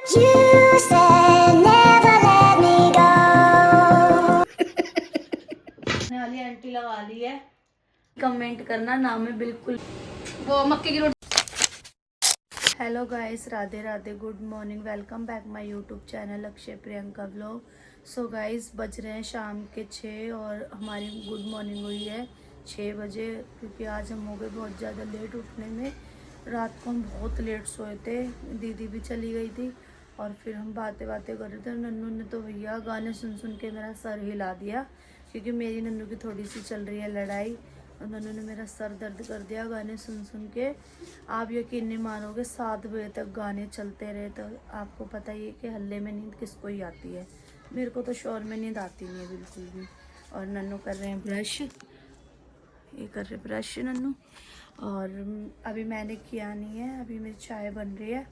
You said never let me go. वाली aunty लगा ली है। कमेंट करना नाम है बिल्कुल वो मक्के की रोटी। Hello guys, Radhe Radhe, good morning, welcome back my YouTube channel Akshay Priyanka vlog. So guys, बज रहे हैं शाम के 6 और हमारी गुड मॉर्निंग हुई है 6 बजे, क्योंकि आज हम हो गए बहुत ज़्यादा लेट उठने में। रात को हम बहुत लेट सोए थे, दीदी भी चली गई थी और फिर हम बातें कर रहे थे। नन्नू ने तो भैया गाने सुन सुन के मेरा सर हिला दिया, क्योंकि मेरी नन्नू की थोड़ी सी चल रही है लड़ाई और नन्नू ने मेरा सर दर्द कर दिया गाने सुन सुन के। आप यकीन नहीं मानोगे, 7 बजे तक गाने चलते रहे। तो आपको पता ही है कि हल्ले में नींद किसको ही आती है। मेरे को तो शोर में नींद आती नहीं है बिल्कुल भी। और नन्नू कर रहे हैं ब्रश, ये कर रहे ब्रश नन्नू। और अभी मैंने किया नहीं है, अभी मेरी चाय बन रही है,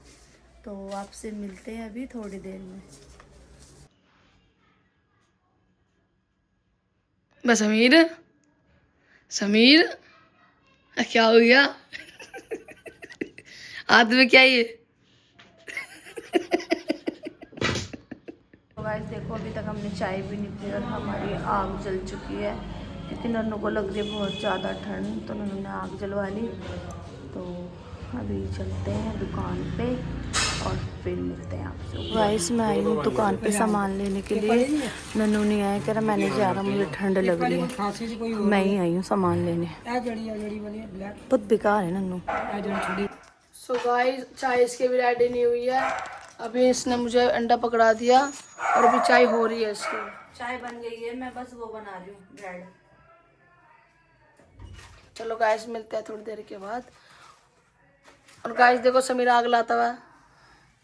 तो आपसे मिलते हैं अभी थोड़ी देर में। बस समीर क्या हो गया? हाथ में क्या ये? तो गाइस देखो, अभी तक हमने चाय भी नहीं पी और हमारी आग जल चुकी है, क्योंकि नन्नू को लग रही है बहुत ज़्यादा ठंड, तो नन्नू ने आग जलवा ली। तो अभी चलते हैं दुकान पे और फिर मिलते हैं आपसे। गाइस मैं आई हूँ दुकान पे सामान लेने के लिए। नन्नू नहीं आया, कह रहा मैंने जा रहा, मुझे ठंड लग रही है। मैं ही आई हूँ सामान लेने, बहुत बेकार है नन्नू। सो गाइस, चाय इसकी भी रेडी नहीं हुई है। अभी इसने मुझे अंडा पकड़ा दिया और अभी चाय हो रही है इसकी। चाय बन गई है, मैं बस वो बना रही हूँ ब्रेड। चलो गाइस, मिलते हैं थोड़ी देर के बाद। और गाइस देखो, समीर आग लाता हुआ।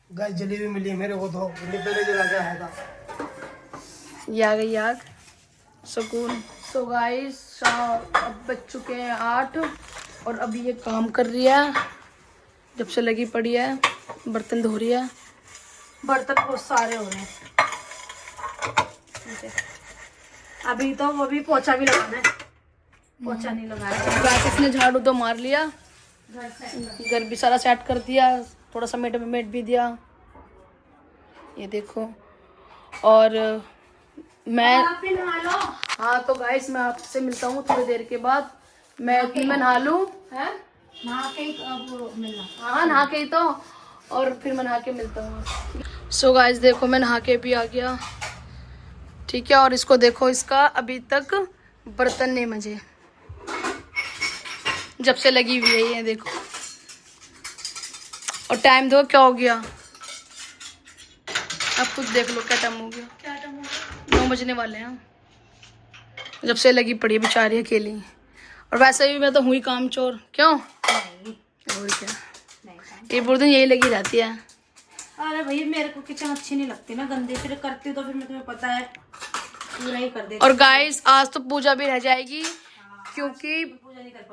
गाइस जलेबी मिली है मेरे को, तो पहले जला के आया था। ये आ गई आग, सुकून। सो गाइस, अब बज चुके हैं 8 और अभी ये काम कर रही है, जब से लगी पड़ी है, बर्तन धो रही है। बर्तन बहुत सारे हो रहे हैं। अभी तो वो भी पोछा भी लगाना है, पोछा नहीं लगाया। गाइस इसने झाड़ू तो मार लिया, घर भी सारा सेट कर दिया, थोड़ा सा मेट भी दिया, ये देखो। और मैं हाँ, तो गाइस मैं आपसे मिलता हूँ थोड़ी देर के बाद। मैं नहा लूँ, नहा के ही तो, और फिर मैं नहा के मिलता हूँ। सो गाइस देखो, मैं नहा के भी आ गया, ठीक है। और इसको देखो, इसका अभी तक बर्तन नहीं मजे, जब से लगी हुई है ये देखो। और टाइम देखो क्या हो गया, आप खुद देख लो क्या टाइम हो गया। 9 बजने वाले हैं, जब से लगी पड़ी है बेचारी अकेली। और वैसे भी मैं तो हुई काम चोर, क्यों? और क्या, ये पूरे दिन यही लगी रहती है। अरे भैया, मेरे को किचन अच्छी नहीं लगती ना, गंदी, फिर करती तो फिर मैं तुम्हें पता है पूरा ही कर देती। और गाइस आज तो पूजा भी रह जाएगी, क्योंकि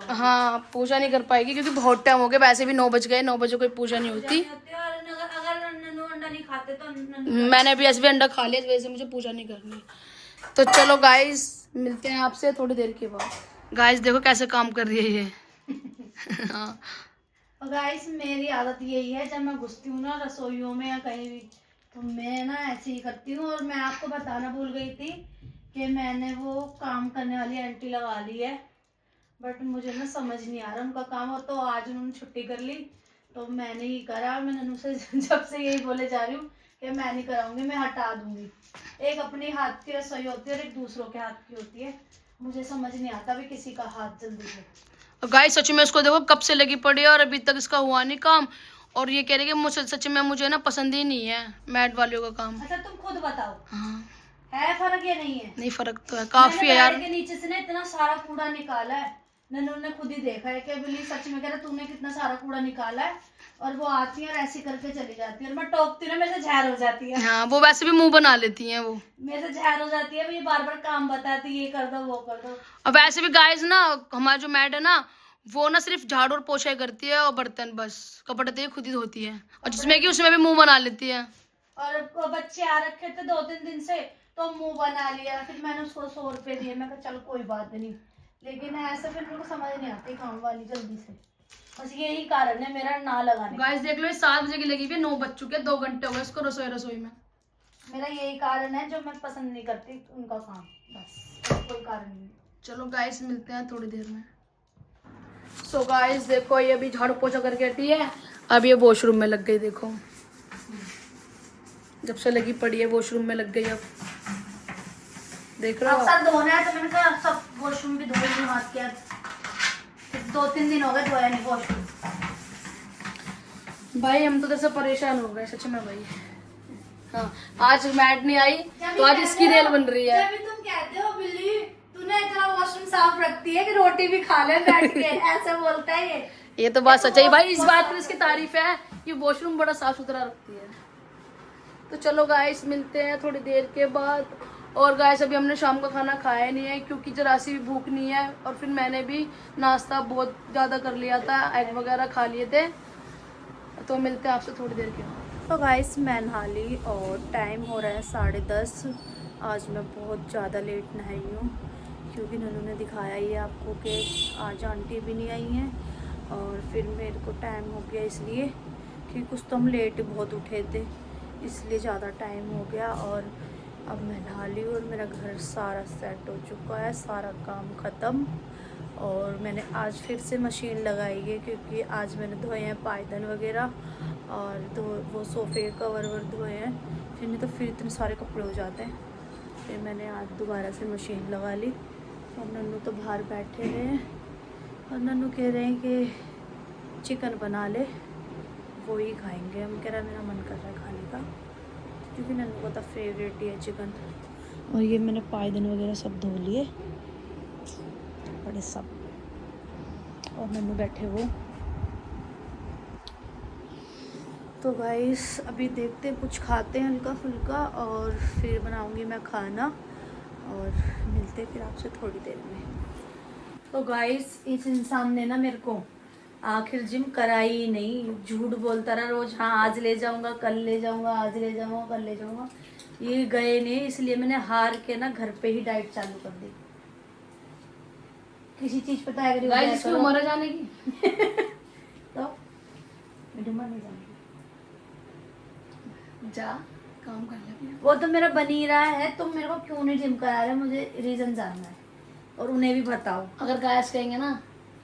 हाँ पूजा नहीं कर पाएगी, क्योंकि बहुत टाइम हो गया। वैसे भी 9 बज गए, 9 बजे कोई पूजा नहीं होती। नहीं खाते तो मैंने भी ऐसे भी अंडा खा लिया, इस वजह से मुझे पूजा नहीं करनी। तो चलो गाइस, मिलते हैं आपसे थोड़ी देर के बाद। गाइस देखो कैसे काम कर रही है ये। हाँ गाइस, मेरी आदत यही है, जब मैं घुसती हूँ ना रसोइयों में या कहीं भी, तो मैं ना ऐसे ही करती हूँ। और मैं आपको बताना भूल गई थी कि मैंने वो काम करने वाली आंटी लगा ली है, बट मुझे ना समझ नहीं आ रहा उनका काम। और तो आज उन्होंने छुट्टी कर ली, तो मैंने ही करा। मैं नन्नू से जब से यही बोले जा रही हूँ कि मैं नहीं कराऊंगी, मैं हटा दूंगी। एक अपने हाथ की रसोई होती है और एक दूसरों के हाथ की होती है। मुझे समझ नहीं आता भी किसी का हाथ जल्दी से। गाइस सच में इसको देखो कब से लगी पड़ी है और अभी तक इसका हुआ नहीं काम। और ये कह रही है कि मुझे सच में, मुझे ना पसंद ही नहीं है मैट वालों का काम। अच्छा तुम खुद बताओ, हाँ है फर्क या नहीं है? नहीं, फर्क तो है, काफी है यार। के नीचे से ना इतना सारा कूड़ा निकाला है, नन्नू ने खुद ही देखा है कि बिल्ली सच में कह रहा तूने कितना सारा कूड़ा निकाला है। और वो आती है और ऐसी करके चली जाती है, और मैं टोकती हूँ ना, मेरे से जहर हो जाती है। हाँ, वो वैसे भी मुंह बना लेती हैं, वो मेरे से जहर हो जाती है। ये बार बार काम बताती, ये कर दो वो कर दो। और वैसे भी गाइस ना, हमारी जो मैट है ना, वो ना सिर्फ झाड़ू और पोछा करती है, और बर्तन बस, कपड़े तो खुद ही धोती है, और जिसमें कि उसमें भी मुंह बना लेती है। और बच्चे आ रखे थे 2-3 दिन से, तो मुंह बना लिया, फिर मैंने उसको 100 रुपए दिए। मैं कहा चल कोई बात नहीं, लेकिन ऐसा फिर मेरे को समझ नहीं आती काम वाली जल्दी से। बस यही कारण है मेरा ना लगाने का। गाइस देख लो, ये 7 बजे की लगी हुई है, 9 बज चुके हैं, 2 घंटे हो गए इसको रसोई में। मेरा यही कारण है जो मैं पसंद नहीं करती उनका काम, बस और कोई कारण नहीं। चलो गाइस मिलते हैं थोड़ी देर में। सो गाइस देखो, ये अभी झाड़ू पोछा करके हटी है, अब ये वॉशरूम में लग गई। देखो जब से लगी पड़ी है वॉशरूम में लग गई। अब देख रहे हो अक्सर धोना है तो मैंने कहा सब वॉशरूम भी धो लूँ हाथ के। 2-3 दिन हो गए धोया नहीं वॉशरूम। भाई हम तो जैसे परेशान हो गए सच में भाई। हाँ आज मैट नहीं आई तो आज इसकी रेल बन रही है। जब भी तुम कहते हो बिल्ली तूने इतना वॉशरूम साफ रखती है कि रोटी भी खा ले बैठ के, ऐसा बोलता है ये तो बात सच है भाई, इस बात पर इसकी तारीफ है कि वॉशरूम बड़ा साफ सुथरा रखती है। तो चलो गाइस मिलते हैं थोड़ी देर के बाद। और गाइस अभी हमने शाम का खाना खाया नहीं है क्योंकि जरा सी भी भूख नहीं है, और फिर मैंने भी नाश्ता बहुत ज़्यादा कर लिया था, एग वगैरह खा लिए थे। तो मिलते हैं आपसे थोड़ी देर के बाद। तो गाइस मैं नहा ली और टाइम हो रहा है 10:30। आज मैं बहुत ज़्यादा लेट नहाई हूँ क्योंकि नन्नू ने दिखाया ही है आपको कि आज आंटी भी नहीं आई हैं, और फिर मेरे को टाइम हो गया इसलिए कि कुछ तो हम लेट बहुत उठे थे, इसलिए ज़्यादा टाइम हो गया। और अब मैं नहा ली और मेरा घर सारा सेट हो चुका है, सारा काम ख़त्म। और मैंने आज फिर से मशीन लगाई है क्योंकि आज मैंने धोए हैं पायदान वगैरह और तो वो सोफ़े के कवर वर धोए हैं, फिर नहीं तो फिर इतने सारे कपड़े हो जाते हैं। फिर मैंने आज दोबारा से मशीन लगा ली। और नन्नू तो बाहर बैठे हुए हैं और नन्नू कह रहे हैं कि चिकन बना ले, वो ही खाएंगे। हम कह रहा है मेरा मन कर रहा है खाने का क्योंकि नन्नू का तो फेवरेट ही है चिकन। और ये मैंने पायदान वगैरह सब धो लिए बड़े सब, और नन्नू बैठे वो। तो गाइस अभी देखते हैं कुछ खाते हैं हल्का फुल्का और फिर बनाऊंगी मैं खाना, और मिलते हैं फिर आपसे थोड़ी देर में। तो गाइस इस इंसान ने ना मेरे को आखिर जिम कराई ही नहीं, झूठ बोलता रहा रोज, हाँ आज ले जाऊंगा कल ले जाऊंगा, आज ले जाऊंगा कल ले जाऊंगा, ये गए नहीं। इसलिए मैंने हार के ना घर पे ही डाइट चालू कर दी। किसी चीज पता है गाइस इसकी उम्र है जाने की तो मेरी उम्र नहीं जाने जा काम कर ले अपना। वो तो मेरा बन ही रहा है, तुम मेरे को क्यों नहीं जिम करा रहे, मुझे रीजन जानना है और उन्हें भी बताओ। अगर गाइस कहेंगे ना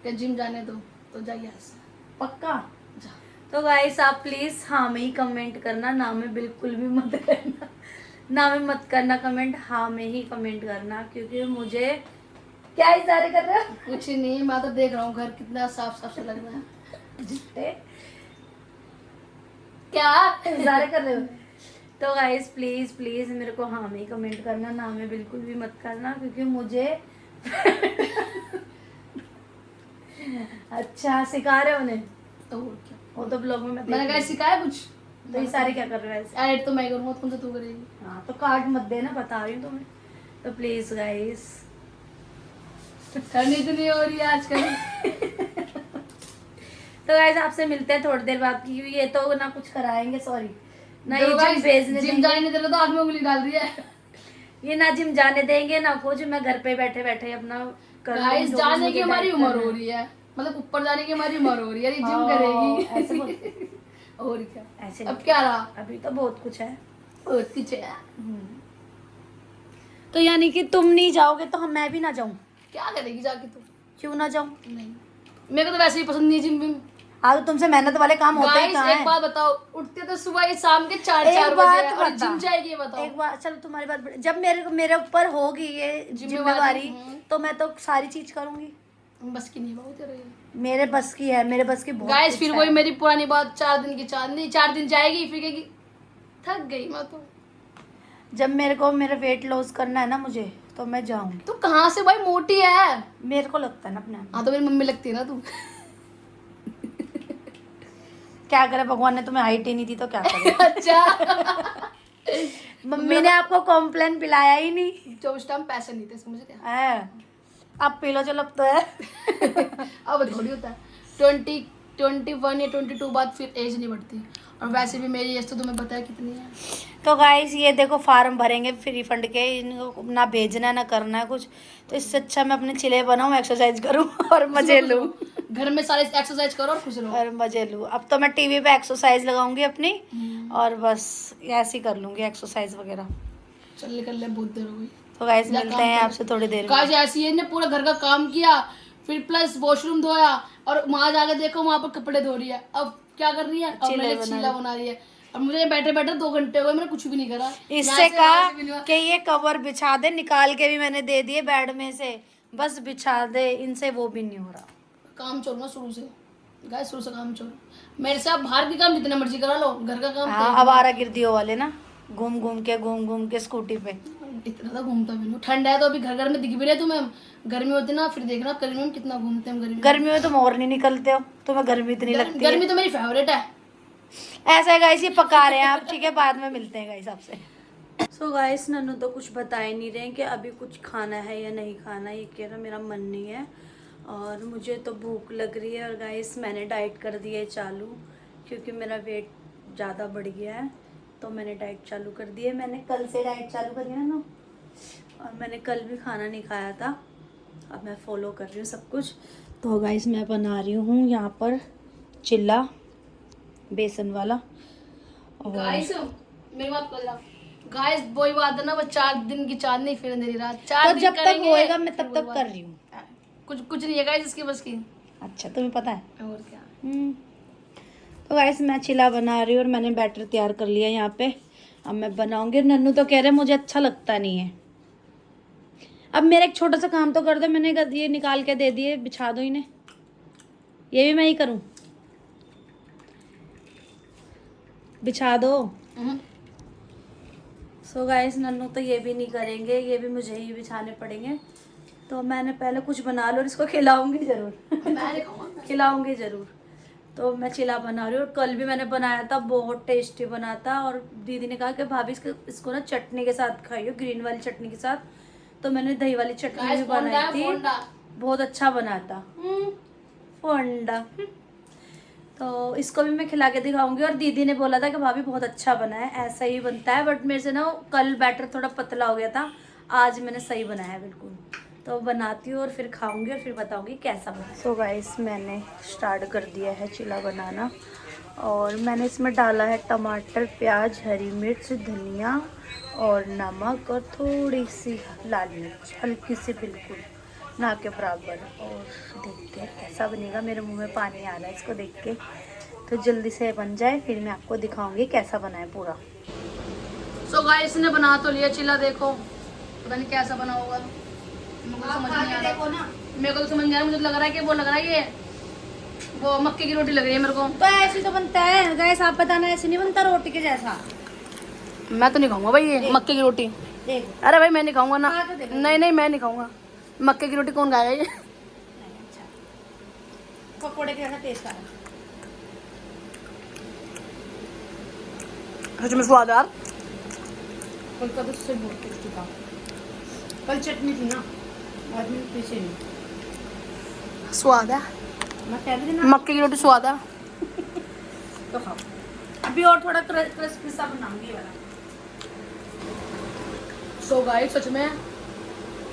कि जिम जाने दो तो जाइए ऐसे पक्का जा। तो गाइस आप प्लीज हाँ में ही कमेंट करना, ना में बिल्कुल भी मत करना, ना में मत करना कमेंट, हाँ में ही कमेंट करना। क्योंकि मुझे क्या इशारे कर रहे हो? कुछ नहीं, मैं तो देख रहा हूँ घर कितना साफ साफ से लग रहा है। जितने क्या इशारे कर रहे हो? तो गाइस प्लीज प्लीज मेरे को हाँ में ही कमेंट करना, ना में बिल्कुल भी मत करना क्योंकि मुझे अच्छा सिखा रहे हो उन्हें, तो और क्या, वो तो ब्लॉग में मैं मैंने देख कहा सिखाया कुछ। तो ये सारे क्या कर रहे हो ऐसे? एडिट तो मैं करूँगा, तुम तो तू करेगी। हाँ तो कार्ड मत देना, बता रही हूँ तुम्हें। तो प्लीज गाइस करनी तो नहीं हो रही है आजकल। तो गाइस आपसे मिलते हैं थोड़ी देर बाद की। ये तो ना कुछ कराएंगे, सॉरी ना ये देखो जिम guys, भेजने जिम देंगे, जाने नहीं दे रहा तो आँख में उंगली डाल रही है। ये ना जिम जाने देंगे ना कुछ, मैं घर पे बैठे बैठे अपना कर लूँ गाइस जो जाने मुझे की हमारी डाइट उम्र करना हो है। रही है, मतलब ऊपर जाने की हमारी उम्र हो रही है, ये जिम हाँ, करेगी ऐसे बोल- और क्या, ऐसे अब नहीं। क्या रहा, अभी तो बहुत कुछ है। और कुछ है। तो यानी कि तुम नहीं जाओगे तो हम मैं भी ना जाऊँ? क्या करेगी जाके तू? क्यों ना जाऊँ? नहीं मेरे को तो वैसे ही पसंद नहीं जिम विम। हाँ तो तुमसे मेहनत वाले काम होते ही गाइस कहाँ एक हैं? बात बताओ, उठते तो सुबह ये शाम के 4 एक बजे बात है और बता। जिम जाएगी, ये बताओ। एक बार चलो तुम्हारी बात जब मेरे ऊपर होगी ये जिम्मेवारी तो मैं तो सारी चीज करूंगी। बस की नहीं बहुत तेरे। मेरे बस की है, मेरे बस की बहुत गाइस कुछ फिर है। वही मेरी पुरानी बात, 4 दिन की चांदनी, 4 दिन जाएगी फिर कहेगी थक गई मैं तो। जब मेरे को मेरा वेट लॉस करना है ना मुझे, तो मैं जाऊंगी। तू कहाँ से भाई मोटी है? मेरे को लगता है ना अपने आप में। हाँ तो मेरी मम्मी लगती है ना तू। क्या करे भगवान ने तुम्हें हाइट ही नहीं दी तो क्या करे। अच्छा मम्मी ने आपको कॉम्प्लेन पिलाया ही नहीं जो उस टाइम पैसे नहीं थे, समझ क्या? है। अब पी लो चलो, अब तो है। अब थोड़ी होता है। 20 21 या 22 बाद फिर एज नहीं बढ़ती। और वैसे भी मेरी एज तो तुम्हें पता है कितनी है। तो गाइस ये देखो फॉर्म भरेंगे फ्री फंड के, इनको ना भेजना ना करना है कुछ, तो इससे अच्छा मैं अपने चिले बनाऊं, एक्सरसाइज करूं और मजे लूं। घर में सारे एक्सरसाइज करो और खुश रहो और मजे लूं। अब तो मैं टीवी पे एक्सरसाइज लगाऊंगी अपनी और बस ऐसे ही कर लूंगी एक्सरसाइज वगैरह। चल कर ले, बहुत देर हो गई। तो गाइस जा मिलते काम हैं कर। आपसे थोड़ी देर में। काश ऐसी है ने पूरा घर का काम किया, फिर प्लस वॉशरूम धोया, और वहां जाके देखो वहां पर कपड़े धो रही है। अब क्या कर रही है? अब चिल्ला मैंने चीला बना रही है। अब मुझे बैठे बैठे 2 घंटे हो गए, मैंने कुछ भी नहीं करा। इससे कहा कि ये कवर बिछा दे, निकाल के भी मैंने दे दिए बेड में से, बस बिछा दे, इनसे वो भी नहीं हो रहा। काम चोर ना शुरू से, गाइस शुरू से काम चोर। मेरे से आप बाहर के काम जितने मर्जी करा लो, घर का काम हाँ, अब आवारागर्दियों वाले ना, घूम घूम के स्कूटी पे। इतना तो घूमता भी नहीं। ठंड है तो अभी घर में दिख भी रहे तुम्हें, गर्मी होती ना फिर देखना गर्मी में कितना घूमते हैं। गर्मी में तुम और नहीं निकलते हो, तुम्हें गर्मी इतनी लगती है। गर्मी तो मेरी फेवरेट है। ऐसा है गाइस, ये पका रहे हैं आप, ठीक है, बाद में मिलते हैं गाइस आपसे। सो गाइस नन्नू तो कुछ बता ही नहीं रहे कि अभी कुछ खाना है या नहीं खाना। ये कह रहा मेरा मन नहीं है और मुझे तो भूख लग रही है। और गाइस मैंने डाइट कर दी है चालू, क्योंकि मेरा वेट ज़्यादा बढ़ गया है, तो मैंने डाइट चालू कर दी है। मैंने कल से डाइट चालू करी है ना, और मैंने कल भी खाना नहीं खाया था। अब मैं फॉलो कर रही हूँ सब कुछ। तो गाइस मैं बना रही हूँ यहाँ पर चिल्ला बेसन वाला। गाइस मेरी बात कर ला। गाइस वही बात है ना, वो 4 दिन की चांदनी फिर अंधेरी रात। 4 तो दिन जब तक करेंगे, होएगा मैं फिर तब वो तक बात। कर रही हूँ। कुछ नहीं है गाइस इसकी बस की। अच्छा तुम्हें पता है। और क्या। तो गाइस मैं चिल्ला बना रही हूँ और मैंने बैटर तैयार कर लिया यहाँ पे। अब मैं बनाऊंगी। नन्नू तो कह रहे मुझे अच्छा लगता नहीं है। अब मेरा एक छोटा सा काम तो कर दो। मैंने ये निकाल के दे दिए, बिछा दो इन्हें। ये भी मैं ही करूँ? बिछा दो। सो गाइस नन्नू तो ये भी नहीं करेंगे, ये भी मुझे ही बिछाने पड़ेंगे। तो मैंने पहले कुछ बना लो और इसको खिलाऊंगी जरूर। खिलाऊंगी जरूर। तो मैं चिल्ला बना रही हूँ। और कल भी मैंने बनाया था, बहुत टेस्टी बना था। और दीदी ने कहा कि भाभी इसको ना चटनी के साथ खाइयो, ग्रीन वाली चटनी के साथ। तो मैंने दही वाली चटनी भी बनाई थी, बहुत अच्छा बना था। फोंडा। तो इसको भी मैं खिला के दिखाऊंगी। और दीदी ने बोला था कि भाभी बहुत अच्छा बना है, ऐसा ही बनता है। बट मेरे से ना कल बैटर थोड़ा पतला हो गया था, आज मैंने सही बनाया है बिल्कुल। तो बनाती हूँ और फिर खाऊंगी और फिर बताऊंगी कैसा बना। सो गाइस मैंने स्टार्ट कर दिया है चिल्ला बनाना। और मैंने इसमें डाला है टमाटर, प्याज, हरी मिर्च, धनिया और नमक और थोड़ी सी लाल मिर्च, हल्की सी बिल्कुल ना के बराबर। और देखते हैं कैसा बनेगा। मेरे मुंह में पानी आ रहा है इसको देख के। तो जल्दी से बन जाए फिर मैं आपको दिखाऊंगी कैसा बना है पूरा। सो गाइस ने बना तो लिया चिल्ला, देखो पता नहीं कैसा बना होगा। मेरे को समझ नहीं आ रहा। मेरे को तो समझ नहीं आ रहा, मुझे लग रहा है कि वो लग रहा है ये वो मक्के की रोटी लग रही है मेरे को। तो ऐसे तो बनता है गाइस, आप बताना ऐसे नहीं बनता रोटी के जैसा। मैं तो नहीं खाऊंगा भाई ये मक्के की रोटी। देखो अरे भाई मैं नहीं खाऊंगा ना। खा तो देखो। नहीं मैं नहीं खाऊंगा मक्के की रोटी। कौन खाएगा ये? पकोड़े के जैसा टेस्ट आ रहा है। सच में स्वाद यार। कल का तो उससे बहुत टेस्टी था। कल चटनी थी ना, आज में पीछे नहीं। स्वाद है, मैं कह रही थी ना मक्के की रोटी स्वाद है। तो खाओ। अभी और थोड़ा क्रिस्पी सा बनाऊंगी वाला। सो गाइस सच में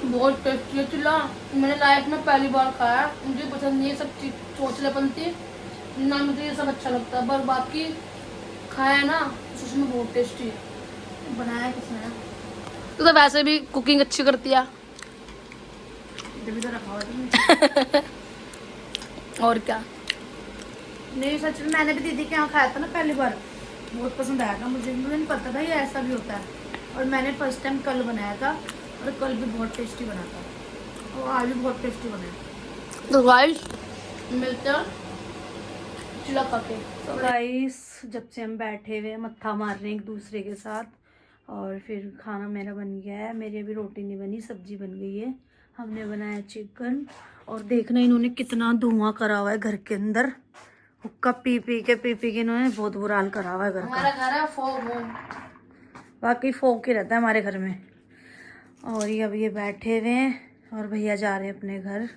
बहुत टेस्टी है चिल्ला। मैंने लाइफ में पहली बार खाया। मुझे पसंद नहीं है सब चीज चोचलेपंती ना, मुझे ये सब अच्छा लगता है। पर बाकी खाया ना सच में बहुत टेस्टी है। बनाया किसने? तो वैसे भी कुकिंग अच्छी करती है। जब तो रखा हुआ तुमने। और क्या। नहीं सच में मैंने भी दीदी के यहाँ खाया था ना पहली बार, बहुत पसंद आया था मुझे नहीं पता था ये ऐसा भी होता है। और मैंने फर्स्ट टाइम कल बनाया था और कल भी बहुत टेस्टी बना था और आज भी बहुत टेस्टी बनाया। तो गाइस मिलते हैं चिल्ला खा के। तो गाइस जब से हम बैठे हुए मत्था मार रहे हैं एक दूसरे के साथ, और फिर खाना मेरा बन गया है। मेरी अभी रोटी नहीं बनी, सब्जी बन गई है। हमने बनाया चिकन। और देखना इन्होंने कितना धुआं करा हुआ है घर के अंदर। हुक्का पी पी के इन्होंने बहुत बुरा हाल करा हुआ है घर का। हमारा घर है फॉग होम। वाकई फोक ही रहता है हमारे घर में। और ये अब ये बैठे हुए हैं और भैया जा रहे हैं अपने घर।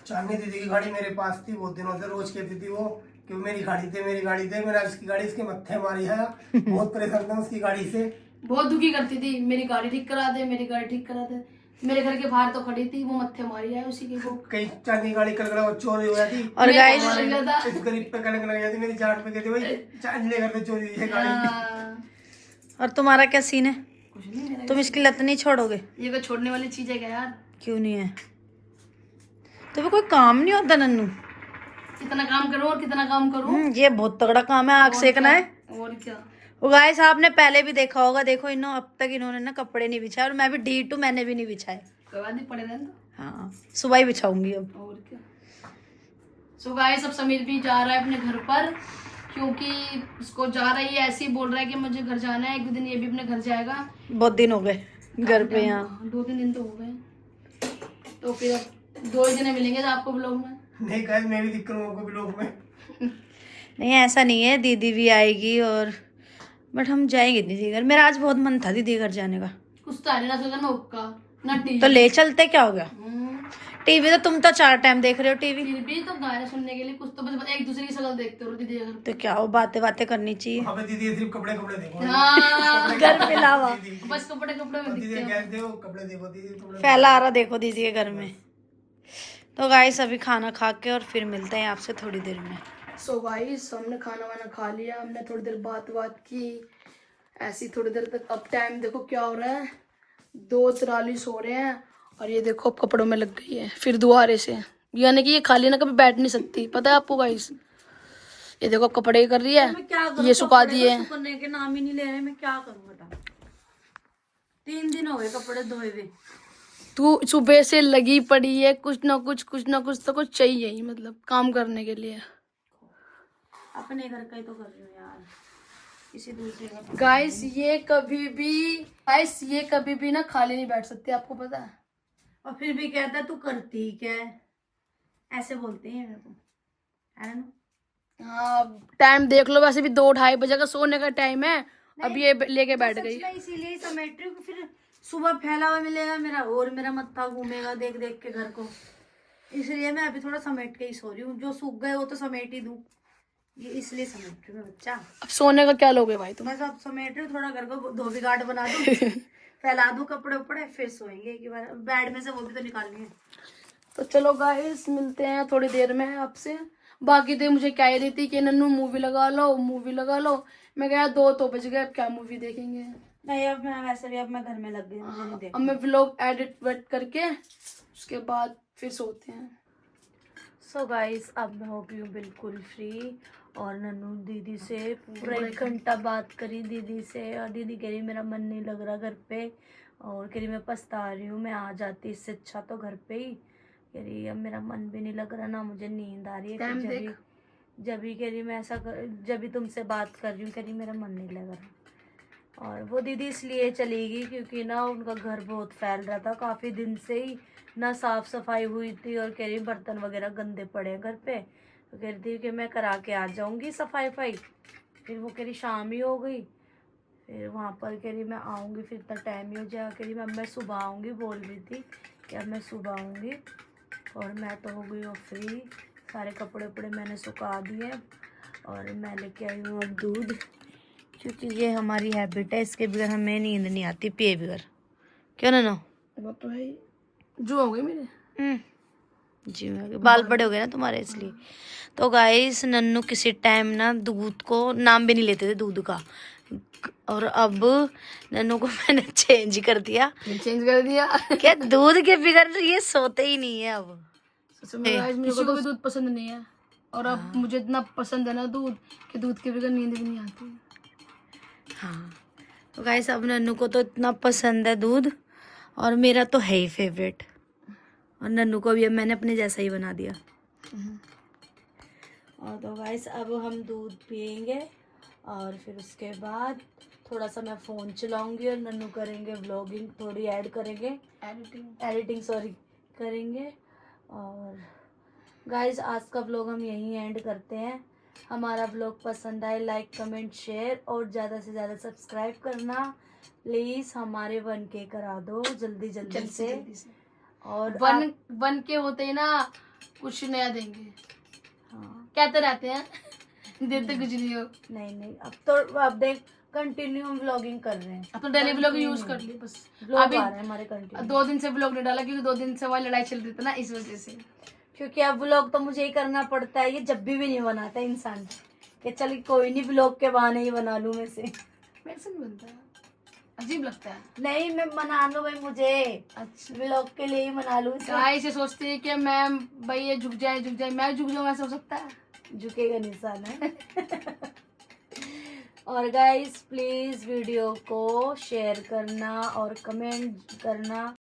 चांदनी दीदी की गाड़ी मेरे पास थी बहुत दिनों से, रोज कहती थी वो कि मेरी गाड़ी दे मेरी गाड़ी दे। मैंने उसकी गाड़ी इसके मत्थे मारी है, बहुत परेशान था उसकी गाड़ी से। बहुत दुखी करती थी, मेरी गाड़ी ठीक करा दे, मेरी गाड़ी ठीक करा दे। मेरे घर के बाहर तो खड़ी थी, वो मत्थे मारी है उसी की। वो कहीं चांदी गाड़ी कल चोरी हो जाती और गाइस इस गरीब पे कलंक लग जाती, मेरी जाट पे कहती भाई चांदी घर पे चोरी हुई है गाड़ी। और तुम्हारा क्या सीन है? कुछ नहीं मेरा। तुम इसकी लत नहीं छोड़ोगे? ये कोई छोड़ने वाली चीज है क्या यार? क्यों नहीं है? तुम्हें कोई काम नहीं होता नन्नू? कितना काम करूं और कितना काम करूं? ये बहुत तगड़ा काम है, आग सेकना है। और क्या। वो गाइस आपने पहले भी देखा होगा, देखो अब तक इन्होंने ना कपड़े नहीं बिछाए, और मैं भी D2 मैंने भी नहीं बिछाए। कोई बात नहीं, पड़े रहने दो। हाँ सुबह ही बिछाऊंगी अब। और क्या। सो गाइस अब समीर भी जा रहा है अपने घर पर, क्योंकि उसको जा रहा है, ऐसे ही बोल रहा है कि मुझे घर जाना है। एक दिन ये भी अपने घर जाएगा। बहुत दिन हो गए घर पे यहाँ। 2-3 दिन तो हो गए। तो फिर अब 2 ही दिन मिलेंगे आपको ब्लॉग में। नहीं गाइस मैं भी दिख रहा हूँ ब्लॉग में। नहीं ऐसा नहीं है, दीदी भी आएगी और बट हम जाएंगे दीदी घर। मेरा आज बहुत मन था दीदी घर जाने का। कुछ तो है ना सगर में हुक्का ना टीवी। तो ले चलते, क्या हो गया? टीवी तो तुम तो 4 टाइम देख रहे हो टीवी। फिर भी तो गाने सुनने के लिए कुछ तो बस एक दूसरे की शक्ल देखते हो दीदी घर। तो क्या हो, बातें बातें करनी चाहिए। वहाँ पे दीदी सिर्फ कपड़े देखो। हाँ घर पे लावा बस कपड़े में दीदी दिखते हो। गैस देखो कपड़े देखो दीदी कपड़े। फैला आ रहा देखो दीदी के घर में। तो गाइस अभी खाना खा के और फिर मिलते हैं आपसे थोड़ी देर में। सो गाइस हमने खाना वाना खा लिया, हमने थोड़ी देर बात की ऐसी थोड़ी देर तक। अब टाइम देखो क्या हो रहा है, 2:43 हो रहे हैं। और ये देखो अब कपड़ों में लग गई है फिर दोबारे से, यानी कि ये खाली ना कभी बैठ नहीं सकती, पता है आपको गाइस। ये देखो अब कपड़े कर रही है, ये सुखा दिए। सुखाने के नाम ही नहीं ले रहे, मैं क्या करूं बता। 3 दिन हो गए कपड़े धोए हुए। तू सुबह से लगी पड़ी है, कुछ ना कुछ तो कुछ चाहिए ही, मतलब काम करने के लिए। अपने घर का ही तो कर रही हूँ यार, किसी दूसरे का। गाइस ये कभी भी ना खाली नहीं बैठ सकती, आपको पता है। और फिर भी कहता है तू करती क्या है, ऐसे बोलते हैं मेरे को, है ना। हाँ टाइम देख लो, वैसे भी 2-2:30 बजे का सोने का टाइम है। अब ये लेके बैठ गई। इसीलिए ही समेट रही हूँ, फिर सुबह फैला हुआ मिलेगा मेरा, और मेरा मत्था घूमेगा देख देख के घर को। इसलिए मैं अभी थोड़ा समेट के ही सो रही हूँ, जो सूख गए वो तो समेट ही दूँ, ये इसलिए समेट रही हूँ बच्चा। अब सोने का क्या लोगे भाई तुम? मैं सब समेट रही हूँ, थोड़ा घर को धोबी घाट बना दूँ, फैला दूँ कपड़े उपड़े, फिर सोएंगे एक बार। बेड में से वो भी तो निकालनी है। तो चलो गाइस मिलते हैं थोड़ी देर में आपसे। बाकी तो मुझे कह रही थी कि नन्नू मूवी लगा लो। मैं कहा 2 तो बज गए, अब क्या मूवी देखेंगे। नहीं अब मैं वैसे भी, अब मैं घर में लग गई, मुझे नहीं देखना। अब मैं व्लॉग एडिट वेट करके उसके बाद फिर सोते हैं। सो गाइस अब मैं हो गई हूँ बिल्कुल फ्री, और नन्नू दीदी से पूरा 1 घंटा बात करी दीदी से। और दीदी कह रही मेरा मन नहीं लग रहा घर पे, और कह रही मैं पछता रही हूँ, मैं आ जाती इससे अच्छा तो घर पे ही। कह रही अब मेरा मन भी नहीं लग रहा ना, मुझे नींद आ रही है। जब भी कह रही मैं ऐसा जब भी तुमसे बात कर रही हूँ, कह रही मेरा मन नहीं लग रहा। और वो दीदी इसलिए चली गई क्योंकि ना उनका घर बहुत फैल रहा था, काफ़ी दिन से ही ना साफ़ सफाई हुई थी। और कह रही बर्तन वगैरह गंदे पड़े हैं घर पे, तो कह रही थी कि मैं करा के आ जाऊंगी सफाई। फिर वो कह रही शाम ही हो गई, फिर वहाँ पर कह रही मैं आऊँगी, फिर इतना टाइम ही हो जाएगा। कह रही मैं सुबह आऊँगी, बोल रही थी कि अब मैं सुबह आऊँगी। और मैं तो हो गई हूँ फ्री, सारे कपड़े उपड़े मैंने सुखा दिए, और मैं लेके आई हूँ अब दूध, क्योंकि ये हमारी हैबिट है, इसके बगैर हमें नींद नहीं आती पिए बगैर। क्यों ना? वो तो है, जो हो गए मेरे जी बाल बड़े हो गए ना तुम्हारे, इसलिए। तो गाइस नन्नू किसी टाइम ना दूध को नाम भी नहीं लेते थे दूध का, और अब नन्नू को मैंने चेंज कर दिया क्या दूध के बिगड़ ये सोते ही नहीं है अब। मुझे को भी दूध पसंद नहीं है, और अब मुझे इतना पसंद है ना दूध कि दूध के बगैर नींद भी नहीं आती। हाँ तो गाइस अब नन्नू को तो इतना पसंद है दूध, और मेरा तो है ही फेवरेट, और नन्नू को भी अब मैंने अपने जैसा ही बना दिया। और तो गाइस अब हम दूध पियेंगे, और फिर उसके बाद थोड़ा सा मैं फ़ोन चलाऊंगी, और नन्नू करेंगे व्लॉगिंग, थोड़ी ऐड करेंगे, एडिटिंग करेंगे। और गाइस आज का व्लॉग हम यहीं एंड करते हैं। हमारा व्लॉग पसंद आए लाइक कमेंट शेयर, और ज़्यादा से ज़्यादा सब्सक्राइब करना प्लीज़। हमारे 1K करा दो जल्दी से। और 1K होते ही ना कुछ नया देंगे, हाँ कहते रहते हैं देते कुछ नहीं हो। नहीं अब तो अब देख कंटिन्यू हम व्लॉगिंग कर रहे हैं, अब तो डेली ब्लॉग यूज कर ली बस। व्लॉग अभी आ रहे हैं हमारे कंटिन्यू, 2 दिन से ब्लॉग नहीं डाला क्योंकि 2 दिन से वही लड़ाई चल रही थी ना, इस वजह से। क्योंकि अब व्लॉग तो मुझे ही करना पड़ता है, ये जब भी नहीं बनाता इंसान कि चल कोई नहीं व्लॉग के बहाने ही बना लूं मैं से। मेरे से नहीं बनता है, अजीब लगता है। नहीं मैं मना लूं भाई, मुझे अच्छा व्लॉग के लिए ही मना लूं इसे। गाइस ये सोचती है कि मैं भाई ये झुक जाए, मैं झुक जाऊँ, ऐसा हो सकता है? झुकेगा निशान है। और गाइस प्लीज वीडियो को शेयर करना और कमेंट करना